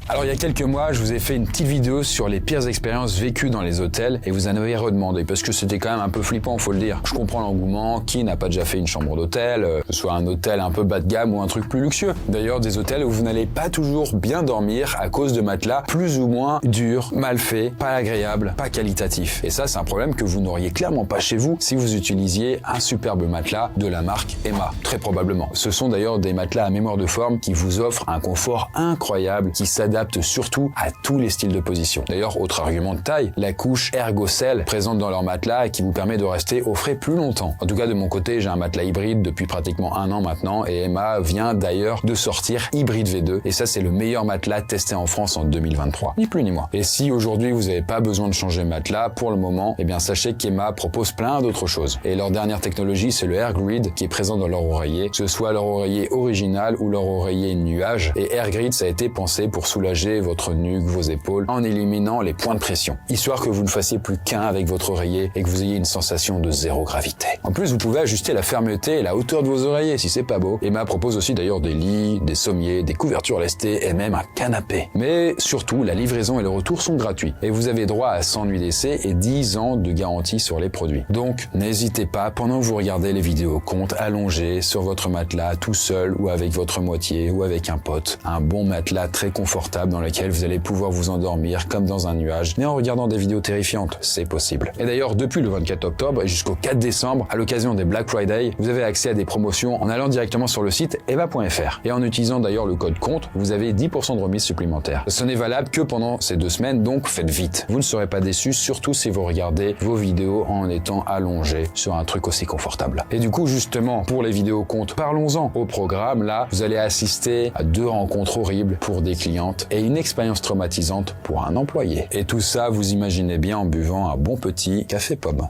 Alors il y a quelques mois, je vous ai fait une petite vidéo sur les pires expériences vécues dans les hôtels et vous en avez redemandé parce que c'était quand même un peu flippant, faut le dire. Je comprends l'engouement, qui n'a pas déjà fait une chambre d'hôtel, que ce soit un hôtel un peu bas de gamme ou un truc plus luxueux. D'ailleurs des hôtels où vous n'allez pas toujours bien dormir à cause de matelas plus ou moins durs, mal faits, pas agréables, pas qualitatifs. Et ça c'est un problème que vous n'auriez clairement pas chez vous si vous utilisiez un superbe matelas de la marque Emma, très probablement. Ce sont d'ailleurs des matelas à mémoire de forme qui vous offrent un confort incroyable qui s'adapte surtout à tous les styles de position. D'ailleurs, autre argument de taille, la couche Ergocell présente dans leur matelas et qui vous permet de rester au frais plus longtemps. En tout cas, de mon côté, j'ai un matelas hybride depuis pratiquement 1 an maintenant et Emma vient d'ailleurs de sortir Hybride V2 et ça, c'est le meilleur matelas testé en France en 2023. Ni plus ni moins. Et si aujourd'hui, vous n'avez pas besoin de changer de matelas pour le moment, eh bien, sachez qu'Emma propose plein d'autres choses. Et leur dernière technologie, c'est le AirGrid qui est présent dans leur oreiller, que ce soit leur oreiller original ou leur oreiller nuage. Et AirGrid, ça a été pensé pour soulager votre nuque, vos épaules, en éliminant les points de pression, histoire que vous ne fassiez plus qu'un avec votre oreiller et que vous ayez une sensation de zéro gravité. En plus, vous pouvez ajuster la fermeté et la hauteur de vos oreillers si c'est pas beau. Emma propose aussi d'ailleurs des lits, des sommiers, des couvertures lestées et même un canapé. Mais surtout, la livraison et le retour sont gratuits et vous avez droit à 100 nuits d'essai et 10 ans de garantie sur les produits. Donc, n'hésitez pas, pendant que vous regardez les vidéos, compte allongé sur votre matelas tout seul ou avec votre moitié ou avec un pote. Un bon matelas très confortable dans lequel vous allez pouvoir vous endormir comme dans un nuage, mais en regardant des vidéos terrifiantes, c'est possible. Et d'ailleurs, depuis le 24 octobre et jusqu'au 4 décembre, à l'occasion des Black Friday, vous avez accès à des promotions en allant directement sur le site eva.fr. Et en utilisant d'ailleurs le code COMPTE, vous avez 10% de remise supplémentaire. Ce n'est valable que pendant ces 2 semaines, donc faites vite. Vous ne serez pas déçus, surtout si vous regardez vos vidéos en étant allongé sur un truc aussi confortable. Et du coup, justement, pour les vidéos comptes, parlons-en. Au programme, là, vous allez assister à 2 rencontres horribles pour des clientes et une expérience traumatisante pour un employé. Et tout ça, vous imaginez bien en buvant un bon petit café pomme.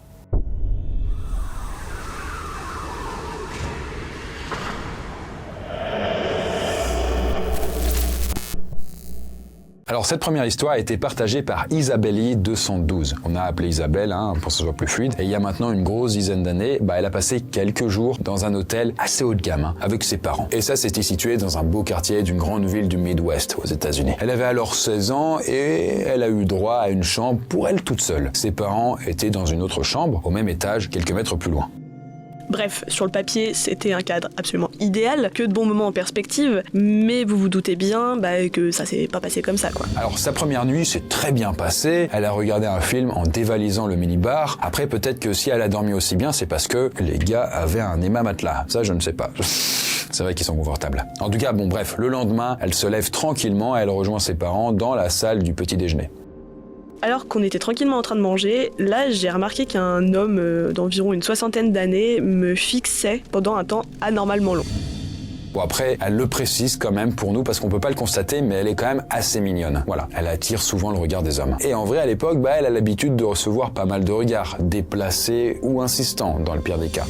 Alors cette première histoire a été partagée par Isabelli212. On a appelé Isabelle pour que ce soit plus fluide. Et il y a maintenant une grosse dizaine d'années, elle a passé quelques jours dans un hôtel assez haut de gamme avec ses parents. Et ça, c'était situé dans un beau quartier d'une grande ville du Midwest aux États-Unis. Elle avait alors 16 ans et elle a eu droit à une chambre pour elle toute seule. Ses parents étaient dans une autre chambre, au même étage, quelques mètres plus loin. Bref, sur le papier, c'était un cadre absolument idéal, que de bons moments en perspective, mais vous vous doutez bien que ça s'est pas passé comme ça, quoi. Alors, sa première nuit s'est très bien passée, elle a regardé un film en dévalisant le minibar. Après, peut-être que si elle a dormi aussi bien, c'est parce que les gars avaient un Emma matelas. Ça, je ne sais pas. C'est vrai qu'ils sont confortables. En tout cas, bref, le lendemain, elle se lève tranquillement et elle rejoint ses parents dans la salle du petit déjeuner. Alors qu'on était tranquillement en train de manger, là j'ai remarqué qu'un homme d'environ une 60aine d'années me fixait pendant un temps anormalement long. Bon après, elle le précise quand même pour nous parce qu'on peut pas le constater, mais elle est quand même assez mignonne. Voilà, elle attire souvent le regard des hommes. Et en vrai, à l'époque, elle a l'habitude de recevoir pas mal de regards, déplacés ou insistants dans le pire des cas.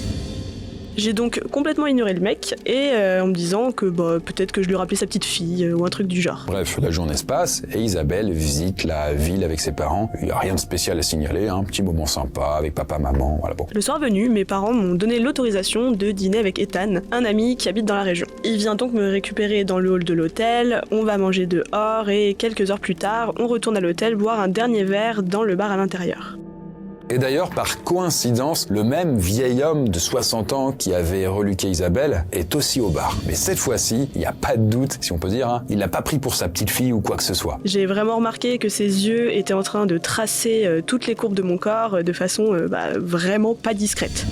J'ai donc complètement ignoré le mec et en me disant que peut-être que je lui rappelais sa petite fille ou un truc du genre. Bref, la journée se passe et Isabelle visite la ville avec ses parents. Il n'y a rien de spécial à signaler, un petit moment sympa avec papa, maman, voilà bon. Le soir venu, mes parents m'ont donné l'autorisation de dîner avec Ethan, un ami qui habite dans la région. Il vient donc me récupérer dans le hall de l'hôtel, on va manger dehors et quelques heures plus tard, on retourne à l'hôtel boire un dernier verre dans le bar à l'intérieur. Et d'ailleurs, par coïncidence, le même vieil homme de 60 ans qui avait reluqué Isabelle est aussi au bar. Mais cette fois-ci, il n'y a pas de doute, si on peut dire, il l'a pas pris pour sa petite fille ou quoi que ce soit. J'ai vraiment remarqué que ses yeux étaient en train de tracer toutes les courbes de mon corps de façon vraiment pas discrète.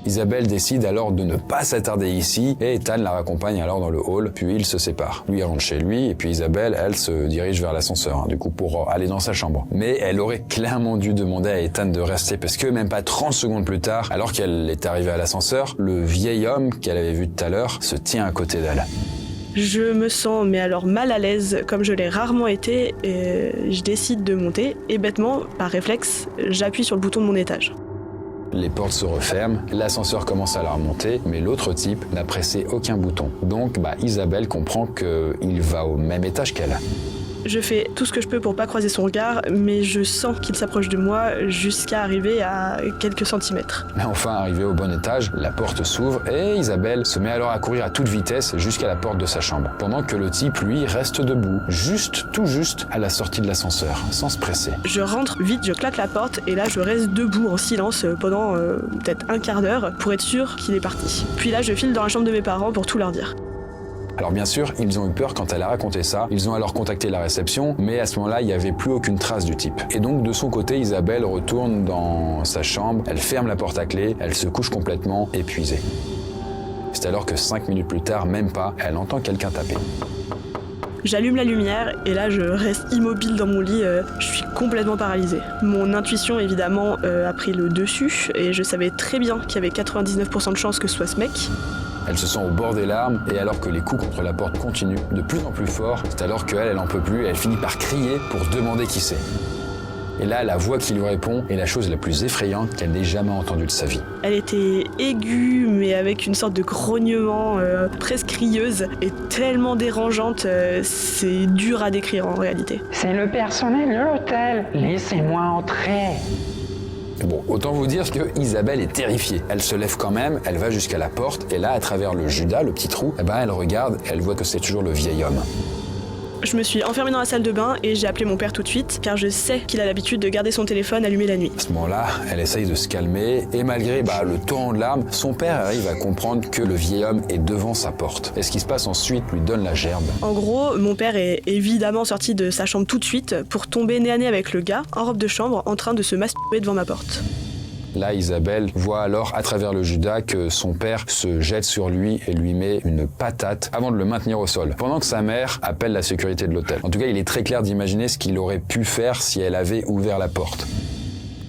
Isabelle décide alors de ne pas s'attarder ici et Ethan la raccompagne alors dans le hall, puis ils se séparent. Lui rentre chez lui et puis Isabelle, elle, se dirige vers l'ascenseur, du coup pour aller dans sa chambre. Mais elle aurait clairement dû demander à Ethan de rester parce que même pas 30 secondes plus tard, alors qu'elle est arrivée à l'ascenseur, le vieil homme qu'elle avait vu tout à l'heure se tient à côté d'elle. Je me sens alors mal à l'aise comme je l'ai rarement été et je décide de monter et bêtement, par réflexe, j'appuie sur le bouton de mon étage. Les portes se referment, l'ascenseur commence à la remonter, mais l'autre type n'a pressé aucun bouton. Donc Isabelle comprend qu'il va au même étage qu'elle. Je fais tout ce que je peux pour pas croiser son regard, mais je sens qu'il s'approche de moi jusqu'à arriver à quelques centimètres. Mais enfin, arrivé au bon étage, la porte s'ouvre et Isabelle se met alors à courir à toute vitesse jusqu'à la porte de sa chambre. Pendant que le type, lui, reste debout, tout juste à la sortie de l'ascenseur, sans se presser. Je rentre vite, je claque la porte et là je reste debout en silence pendant peut-être un quart d'heure pour être sûr qu'il est parti. Puis là je file dans la chambre de mes parents pour tout leur dire. Alors bien sûr, ils ont eu peur quand elle a raconté ça, ils ont alors contacté la réception, mais à ce moment-là, il n'y avait plus aucune trace du type. Et donc de son côté, Isabelle retourne dans sa chambre, elle ferme la porte à clé, elle se couche complètement épuisée. C'est alors que 5 minutes plus tard, même pas, elle entend quelqu'un taper. J'allume la lumière et là je reste immobile dans mon lit, je suis complètement paralysée. Mon intuition évidemment a pris le dessus et je savais très bien qu'il y avait 99% de chances que ce soit ce mec. Elle se sent au bord des larmes et alors que les coups contre la porte continuent de plus en plus fort, c'est alors qu'elle en peut plus et elle finit par crier pour demander qui c'est. Et là, la voix qui lui répond est la chose la plus effrayante qu'elle n'ait jamais entendue de sa vie. Elle était aiguë, mais avec une sorte de grognement presque crieuse et tellement dérangeante, c'est dur à décrire en réalité. C'est le personnel de l'hôtel, laissez-moi entrer. Bon, autant vous dire que Isabelle est terrifiée. Elle se lève quand même, elle va jusqu'à la porte et là, à travers le judas, le petit trou, elle regarde et elle voit que c'est toujours le vieil homme. Je me suis enfermée dans la salle de bain et j'ai appelé mon père tout de suite car je sais qu'il a l'habitude de garder son téléphone allumé la nuit. À ce moment-là, elle essaye de se calmer et malgré le torrent de larmes, son père arrive à comprendre que le vieil homme est devant sa porte. Et ce qui se passe ensuite lui donne la gerbe. En gros, mon père est évidemment sorti de sa chambre tout de suite pour tomber nez à nez avec le gars en robe de chambre en train de se masturber devant ma porte. Là, Isabelle voit alors à travers le judas que son père se jette sur lui et lui met une patate avant de le maintenir au sol, pendant que sa mère appelle la sécurité de l'hôtel. En tout cas, il est très clair d'imaginer ce qu'il aurait pu faire si elle avait ouvert la porte.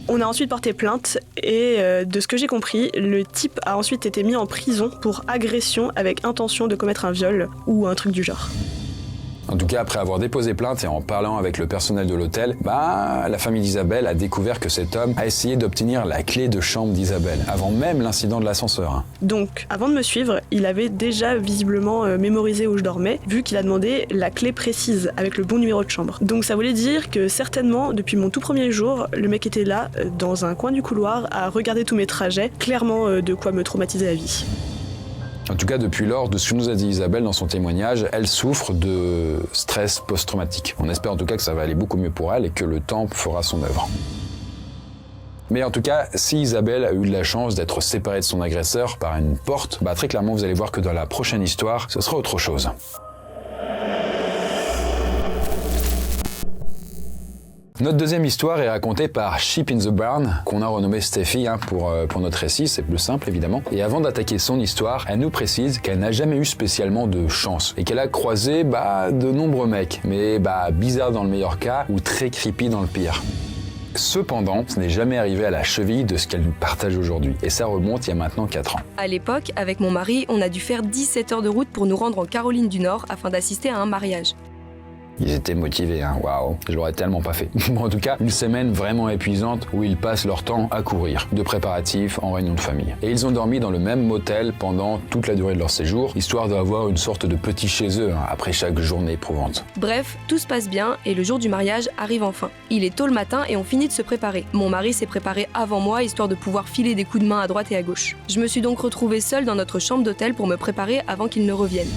On a ensuite porté plainte et de ce que j'ai compris, le type a ensuite été mis en prison pour agression avec intention de commettre un viol ou un truc du genre. En tout cas, après avoir déposé plainte et en parlant avec le personnel de l'hôtel, la famille d'Isabelle a découvert que cet homme a essayé d'obtenir la clé de chambre d'Isabelle, avant même l'incident de l'ascenseur. Donc, avant de me suivre, il avait déjà visiblement mémorisé où je dormais, vu qu'il a demandé la clé précise avec le bon numéro de chambre. Donc ça voulait dire que certainement, depuis mon tout premier jour, le mec était là, dans un coin du couloir, à regarder tous mes trajets, clairement de quoi me traumatiser la vie. En tout cas, depuis lors, de ce que nous a dit Isabelle dans son témoignage, elle souffre de stress post-traumatique. On espère en tout cas que ça va aller beaucoup mieux pour elle et que le temps fera son œuvre. Mais en tout cas, si Isabelle a eu de la chance d'être séparée de son agresseur par une porte, très clairement vous allez voir que dans la prochaine histoire, ce sera autre chose. Notre deuxième histoire est racontée par Sheep in the Barn, qu'on a renommé Steffi pour notre récit, c'est plus simple évidemment. Et avant d'attaquer son histoire, elle nous précise qu'elle n'a jamais eu spécialement de chance et qu'elle a croisé de nombreux mecs, mais bizarre dans le meilleur cas ou très creepy dans le pire. Cependant, ce n'est jamais arrivé à la cheville de ce qu'elle nous partage aujourd'hui. Et ça remonte il y a maintenant 4 ans. À l'époque, avec mon mari, on a dû faire 17 heures de route pour nous rendre en Caroline du Nord afin d'assister à un mariage. Ils étaient motivés, waouh, je l'aurais tellement pas fait. En tout cas, une semaine vraiment épuisante où ils passent leur temps à courir, de préparatifs en réunion de famille. Et ils ont dormi dans le même motel pendant toute la durée de leur séjour, histoire d'avoir une sorte de petit chez eux après chaque journée éprouvante. Bref, tout se passe bien et le jour du mariage arrive enfin. Il est tôt le matin et on finit de se préparer. Mon mari s'est préparé avant moi, histoire de pouvoir filer des coups de main à droite et à gauche. Je me suis donc retrouvée seule dans notre chambre d'hôtel pour me préparer avant qu'il ne revienne.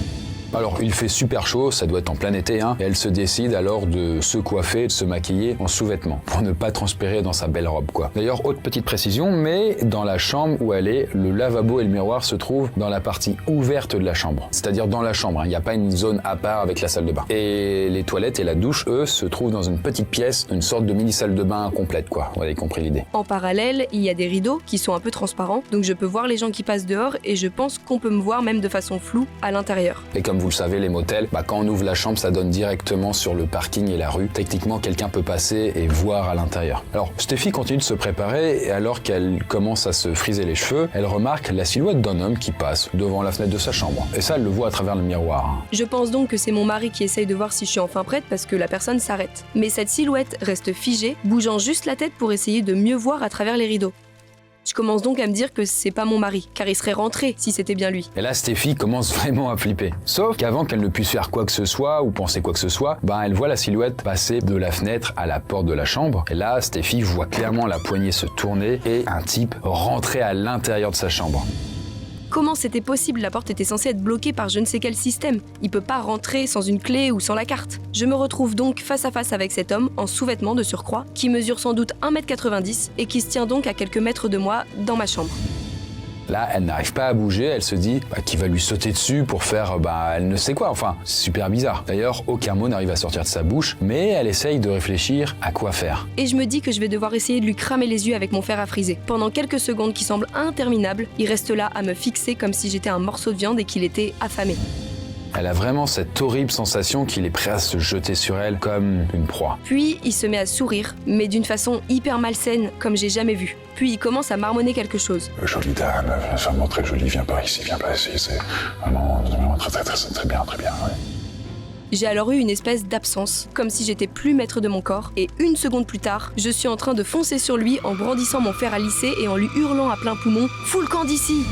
Alors, il fait super chaud, ça doit être en plein été, et elle se décide alors de se coiffer, de se maquiller en sous-vêtements, pour ne pas transpirer dans sa belle robe, quoi. D'ailleurs, autre petite précision, mais dans la chambre où elle est, le lavabo et le miroir se trouvent dans la partie ouverte de la chambre. C'est-à-dire dans la chambre, il n'y a pas une zone à part avec la salle de bain. Et les toilettes et la douche, eux, se trouvent dans une petite pièce, une sorte de mini-salle de bain complète, quoi. Vous avez compris l'idée. En parallèle, il y a des rideaux qui sont un peu transparents, donc je peux voir les gens qui passent dehors et je pense qu'on peut me voir même de façon floue à l'intérieur. Et comme vous le savez, les motels, quand on ouvre la chambre, ça donne directement sur le parking et la rue. Techniquement, quelqu'un peut passer et voir à l'intérieur. Alors, Steffi continue de se préparer et alors qu'elle commence à se friser les cheveux, elle remarque la silhouette d'un homme qui passe devant la fenêtre de sa chambre. Et ça, elle le voit à travers le miroir. Je pense donc que c'est mon mari qui essaye de voir si je suis enfin prête parce que la personne s'arrête. Mais cette silhouette reste figée, bougeant juste la tête pour essayer de mieux voir à travers les rideaux. Je commence donc à me dire que c'est pas mon mari, car il serait rentré si c'était bien lui. Et là, Steffi commence vraiment à flipper. Sauf qu'avant qu'elle ne puisse faire quoi que ce soit ou penser quoi que ce soit, elle voit la silhouette passer de la fenêtre à la porte de la chambre. Et là, Steffi voit clairement la poignée se tourner et un type rentrer à l'intérieur de sa chambre. Comment c'était possible? La porte était censée être bloquée par je ne sais quel système. Il peut pas rentrer sans une clé ou sans la carte. Je me retrouve donc face à face avec cet homme, en sous-vêtements de surcroît, qui mesure sans doute 1m90 et qui se tient donc à quelques mètres de moi dans ma chambre. Là, elle n'arrive pas à bouger, elle se dit qu'il va lui sauter dessus pour faire elle ne sait quoi, enfin, c'est super bizarre. D'ailleurs, aucun mot n'arrive à sortir de sa bouche, mais elle essaye de réfléchir à quoi faire. Et je me dis que je vais devoir essayer de lui cramer les yeux avec mon fer à friser. Pendant quelques secondes qui semblent interminables, il reste là à me fixer comme si j'étais un morceau de viande et qu'il était affamé. Elle a vraiment cette horrible sensation qu'il est prêt à se jeter sur elle comme une proie. Puis il se met à sourire, mais d'une façon hyper malsaine, comme j'ai jamais vu. Puis il commence à marmonner quelque chose. Jolie dame, vraiment très jolie, viens par ici, c'est vraiment très bien, ouais. J'ai alors eu une espèce d'absence, comme si j'étais plus maître de mon corps, et une seconde plus tard, je suis en train de foncer sur lui en brandissant mon fer à lisser et en lui hurlant à plein poumon « Fous le camp d'ici !»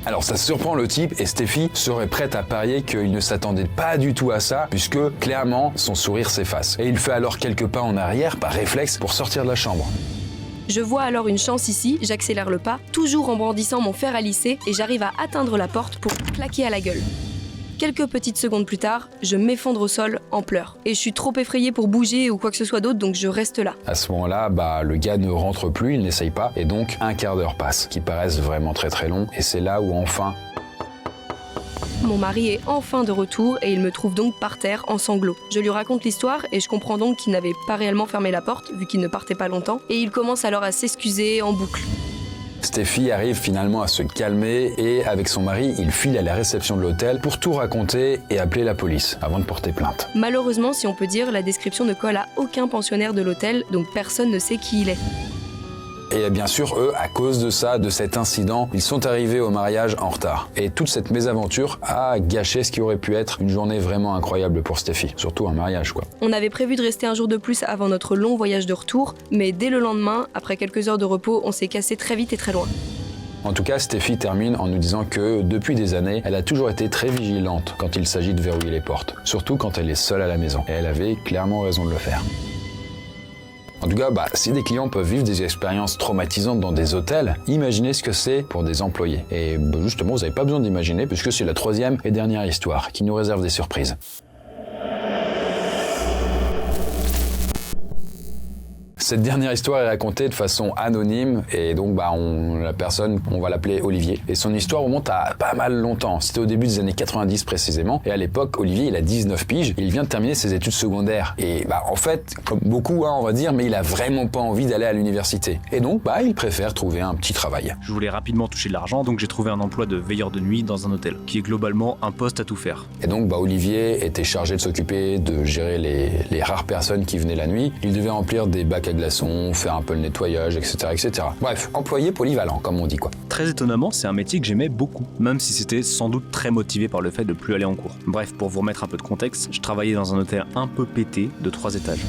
Alors ça surprend le type et Steffi serait prête à parier qu'il ne s'attendait pas du tout à ça puisque clairement son sourire s'efface. Et il fait alors quelques pas en arrière par réflexe pour sortir de la chambre. Je vois alors une chance ici, j'accélère le pas, toujours en brandissant mon fer à lisser et j'arrive à atteindre la porte pour claquer à la gueule. Quelques petites secondes plus tard, je m'effondre au sol en pleurs. Et je suis trop effrayée pour bouger ou quoi que ce soit d'autre, donc je reste là. À ce moment-là, le gars ne rentre plus, il n'essaye pas, et donc un quart d'heure passe, qui paraissent vraiment très très long, et c'est là où enfin... Mon mari est enfin de retour et il me trouve donc par terre en sanglots. Je lui raconte l'histoire et je comprends donc qu'il n'avait pas réellement fermé la porte, vu qu'il ne partait pas longtemps, et il commence alors à s'excuser en boucle. Steffi arrive finalement à se calmer et avec son mari, il file à la réception de l'hôtel pour tout raconter et appeler la police avant de porter plainte. Malheureusement, si on peut dire, la description ne colle à aucun pensionnaire de l'hôtel, donc personne ne sait qui il est. Et bien sûr, eux, à cause de ça, de cet incident, ils sont arrivés au mariage en retard. Et toute cette mésaventure a gâché ce qui aurait pu être une journée vraiment incroyable pour Steffi. Surtout un mariage, quoi. On avait prévu de rester un jour de plus avant notre long voyage de retour, mais dès le lendemain, après quelques heures de repos, on s'est cassé très vite et très loin. En tout cas, Steffi termine en nous disant que, depuis des années, elle a toujours été très vigilante quand il s'agit de verrouiller les portes. Surtout quand elle est seule à la maison. Et elle avait clairement raison de le faire. En tout cas, si des clients peuvent vivre des expériences traumatisantes dans des hôtels, imaginez ce que c'est pour des employés. Et justement, vous n'avez pas besoin d'imaginer puisque c'est la troisième et dernière histoire qui nous réserve des surprises. Cette dernière histoire est racontée de façon anonyme et donc la personne, on va l'appeler Olivier. Et son histoire remonte à pas mal longtemps. C'était au début des années 90 précisément. Et à l'époque, Olivier, il a 19 piges. Il vient de terminer ses études secondaires. Et en fait, comme beaucoup, on va dire, mais il a vraiment pas envie d'aller à l'université. Et donc, il préfère trouver un petit travail. Je voulais rapidement toucher de l'argent, donc j'ai trouvé un emploi de veilleur de nuit dans un hôtel, qui est globalement un poste à tout faire. Et donc, Olivier était chargé de s'occuper de gérer les rares personnes qui venaient la nuit. Il devait remplir des bacs à glaçons, faire un peu le nettoyage, etc., etc. Bref, employé polyvalent, comme on dit, quoi. Très étonnamment, c'est un métier que j'aimais beaucoup, même si c'était sans doute très motivé par le fait de plus aller en cours. Bref, pour vous remettre un peu de contexte, je travaillais dans un hôtel un peu pété de 3 étages.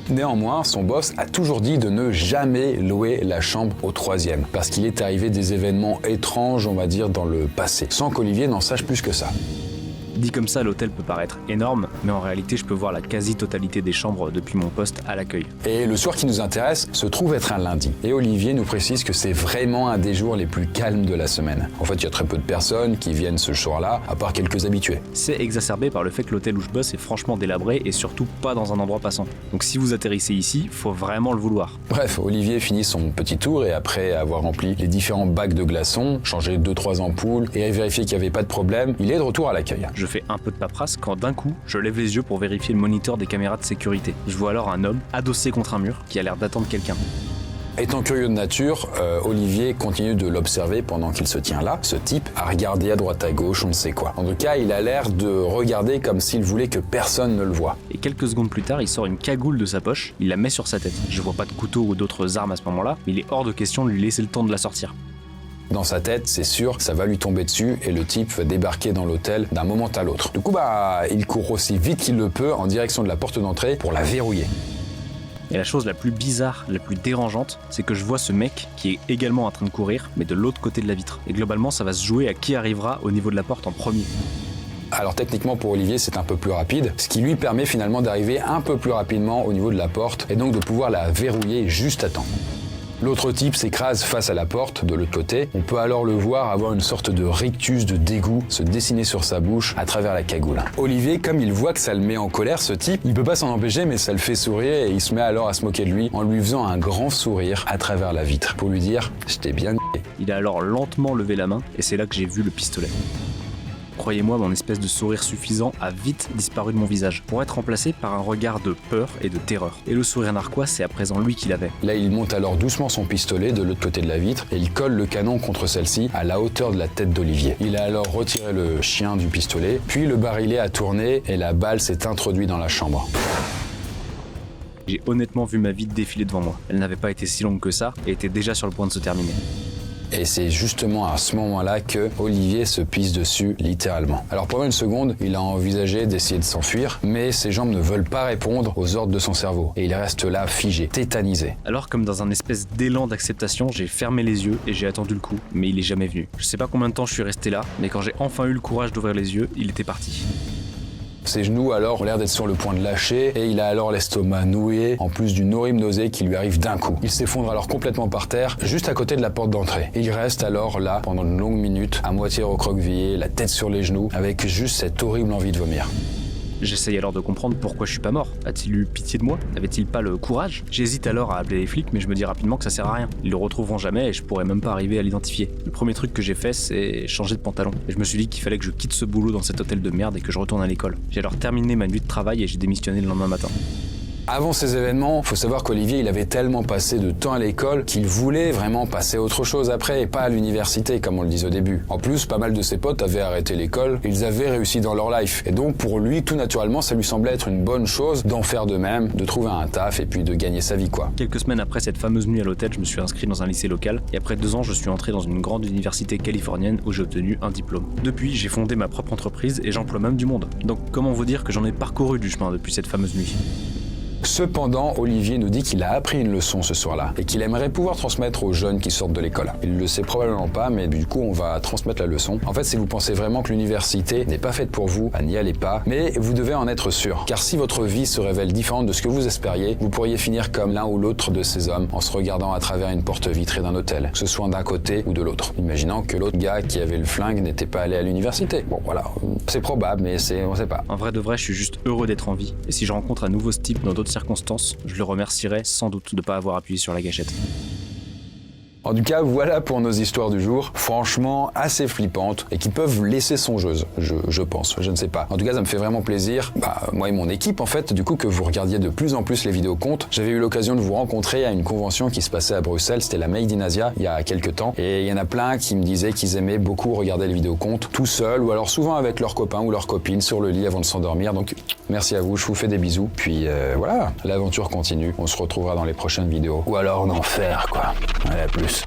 Néanmoins, son boss a toujours dit de ne jamais louer la chambre au 3e, parce qu'il est arrivé des événements étranges, on va dire, dans le passé, sans qu'Olivier n'en sache plus que ça. Dit comme ça, l'hôtel peut paraître énorme, mais en réalité, je peux voir la quasi-totalité des chambres depuis mon poste à l'accueil. Et le soir qui nous intéresse se trouve être un lundi. Et Olivier nous précise que c'est vraiment un des jours les plus calmes de la semaine. En fait, il y a très peu de personnes qui viennent ce soir-là, à part quelques habitués. C'est exacerbé par le fait que l'hôtel où je bosse est franchement délabré et surtout pas dans un endroit passant. Donc si vous atterrissez ici, faut vraiment le vouloir. Bref, Olivier finit son petit tour et après avoir rempli les différents bacs de glaçons, changé 2-3 ampoules et vérifié qu'il n'y avait pas de problème, il est de retour à l'accueil. Je fais un peu de paperasse quand d'un coup, je lève les yeux pour vérifier le moniteur des caméras de sécurité. Je vois alors un homme adossé contre un mur qui a l'air d'attendre quelqu'un. Étant curieux de nature, Olivier continue de l'observer pendant qu'il se tient là. Ce type a regardé à droite à gauche, on ne sait quoi. En tout cas, il a l'air de regarder comme s'il voulait que personne ne le voie. Et quelques secondes plus tard, il sort une cagoule de sa poche, il la met sur sa tête. Je vois pas de couteau ou d'autres armes à ce moment-là, mais il est hors de question de lui laisser le temps de la sortir. Dans sa tête, c'est sûr, ça va lui tomber dessus et le type va débarquer dans l'hôtel d'un moment à l'autre. Du coup, il court aussi vite qu'il le peut en direction de la porte d'entrée pour la verrouiller. Et la chose la plus bizarre, la plus dérangeante, c'est que je vois ce mec qui est également en train de courir, mais de l'autre côté de la vitre. Et globalement, ça va se jouer à qui arrivera au niveau de la porte en premier. Alors techniquement pour Olivier c'est un peu plus rapide, ce qui lui permet finalement d'arriver un peu plus rapidement au niveau de la porte et donc de pouvoir la verrouiller juste à temps. L'autre type s'écrase face à la porte de l'autre côté. On peut alors le voir avoir une sorte de rictus de dégoût se dessiner sur sa bouche à travers la cagoule. Olivier, comme il voit que ça le met en colère, ce type, il peut pas s'en empêcher mais ça le fait sourire et il se met alors à se moquer de lui en lui faisant un grand sourire à travers la vitre pour lui dire « je t'ai bien n***é ». Il a alors lentement levé la main et c'est là que j'ai vu le pistolet. Croyez-moi, mon espèce de sourire suffisant a vite disparu de mon visage, pour être remplacé par un regard de peur et de terreur. Et le sourire narquois, c'est à présent lui qui l'avait. Là, il monte alors doucement son pistolet de l'autre côté de la vitre et il colle le canon contre celle-ci à la hauteur de la tête d'Olivier. Il a alors retiré le chien du pistolet, puis le barillet a tourné et la balle s'est introduite dans la chambre. J'ai honnêtement vu ma vie défiler devant moi. Elle n'avait pas été si longue que ça et était déjà sur le point de se terminer. Et c'est justement à ce moment-là que Olivier se pisse dessus, littéralement. Alors pendant une seconde, il a envisagé d'essayer de s'enfuir, mais ses jambes ne veulent pas répondre aux ordres de son cerveau. Et il reste là, figé, tétanisé. Alors comme dans un espèce d'élan d'acceptation, j'ai fermé les yeux et j'ai attendu le coup, mais il est jamais venu. Je sais pas combien de temps je suis resté là, mais quand j'ai enfin eu le courage d'ouvrir les yeux, il était parti. Ses genoux alors ont l'air d'être sur le point de lâcher et il a alors l'estomac noué en plus d'une horrible nausée qui lui arrive d'un coup. Il s'effondre alors complètement par terre juste à côté de la porte d'entrée. Et il reste alors là pendant une longue minute à moitié recroquevillé, la tête sur les genoux avec juste cette horrible envie de vomir. J'essaye alors de comprendre pourquoi je suis pas mort. A-t-il eu pitié de moi? N'avait-il pas le courage? J'hésite alors à appeler les flics, mais je me dis rapidement que ça sert à rien. Ils le retrouveront jamais et je pourrais même pas arriver à l'identifier. Le premier truc que j'ai fait, c'est changer de pantalon. Et je me suis dit qu'il fallait que je quitte ce boulot dans cet hôtel de merde et que je retourne à l'école. J'ai alors terminé ma nuit de travail et j'ai démissionné le lendemain matin. Avant ces événements, faut savoir qu'Olivier, il avait tellement passé de temps à l'école qu'il voulait vraiment passer à autre chose après et pas à l'université comme on le disait au début. En plus, pas mal de ses potes avaient arrêté l'école, ils avaient réussi dans leur life. Et donc pour lui, tout naturellement, ça lui semblait être une bonne chose d'en faire de même, de trouver un taf et puis de gagner sa vie quoi. Quelques semaines après cette fameuse nuit à l'hôtel, je me suis inscrit dans un lycée local et après 2 ans, je suis entré dans une grande université californienne où j'ai obtenu un diplôme. Depuis, j'ai fondé ma propre entreprise et j'emploie même du monde. Donc comment vous dire que j'en ai parcouru du chemin depuis cette fameuse nuit? Cependant, Olivier nous dit qu'il a appris une leçon ce soir-là et qu'il aimerait pouvoir transmettre aux jeunes qui sortent de l'école. Il le sait probablement pas, mais du coup, on va transmettre la leçon. En fait, si vous pensez vraiment que l'université n'est pas faite pour vous, n'y allez pas, mais vous devez en être sûr. Car si votre vie se révèle différente de ce que vous espériez, vous pourriez finir comme l'un ou l'autre de ces hommes en se regardant à travers une porte vitrée d'un hôtel, que ce soit d'un côté ou de l'autre. Imaginant que l'autre gars qui avait le flingue n'était pas allé à l'université. Bon, voilà, c'est probable, mais on sait pas. En vrai de vrai, je suis juste heureux d'être en vie. Et si je rencontre un nouveau type dans d'autres circonstances, je le remercierai sans doute de ne pas avoir appuyé sur la gâchette. En tout cas, voilà pour nos histoires du jour. Franchement, assez flippantes et qui peuvent laisser songeuse, je pense. Je ne sais pas. En tout cas, ça me fait vraiment plaisir, moi et mon équipe, en fait, du coup, que vous regardiez de plus en plus les vidéos contes. J'avais eu l'occasion de vous rencontrer à une convention qui se passait à Bruxelles. C'était la Made in Asia, il y a quelques temps. Et il y en a plein qui me disaient qu'ils aimaient beaucoup regarder les vidéos contes tout seuls ou alors souvent avec leurs copains ou leurs copines sur le lit avant de s'endormir. Donc, merci à vous. Je vous fais des bisous. Puis voilà, l'aventure continue. On se retrouvera dans les prochaines vidéos. Ou alors en enfer, quoi. Allez, à plus.